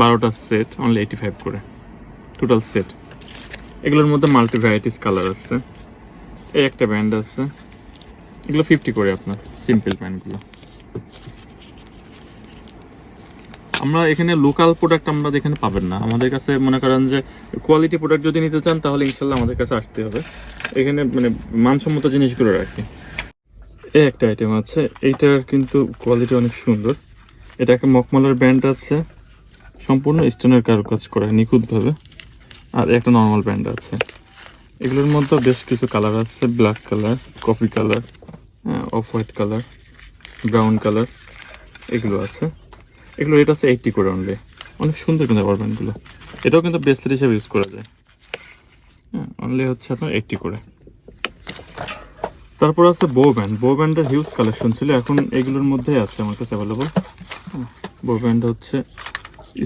12টা set only 85 করে total set. এগুলোর মধ্যে মাল্টি ভ্যারাইটিস কালার আছে। এই একটা ব্যান্ড আছে, এগুলো 50 করে আপনার সিম্পল প্যান্টগুলো। আমরা এখানে লোকাল প্রোডাক্ট আমরা এখানে পাবেন না। আমাদের কাছে মনে করেন যে কোয়ালিটি প্রোডাক্ট যদি নিতে চান তাহলে ইনশাল্লাহ আমাদের কাছে আসতে হবে। এখানে মানে মানসম্মত জিনিসগুলো রাখি। এই একটা আইটেম আছে, এইটার কিন্তু কোয়ালিটি অনেক সুন্দর। এটা একটা মকমলের ব্যান্ড আছে, সম্পূর্ণ স্টোনের কারুকাজ করা নিখুঁতভাবে। আর একটা নর্মাল ব্যান্ড আছে। এগুলোর মধ্যে বেশ কিছু কালার আছে, black colour, coffee colour, off white colour, brown colour, এগুলো আছে। এগুলো রেট আছে 80 করে অনলি। অনেক সুন্দর কিন্তু আবার ব্যান্ডগুলো। এটাও কিন্তু ব্রেসলেট হিসেবে ইউজ করা যায়। অনলি হচ্ছে আপনার 80 করে। তারপর আছে বো ব্যান্ড। বো ব্যান্ডের হিউজ কালেকশন ছিল, এখন এগুলোর মধ্যে আছে আমার কাছে অ্যাভেলেবল। বো ব্যান্ড হচ্ছে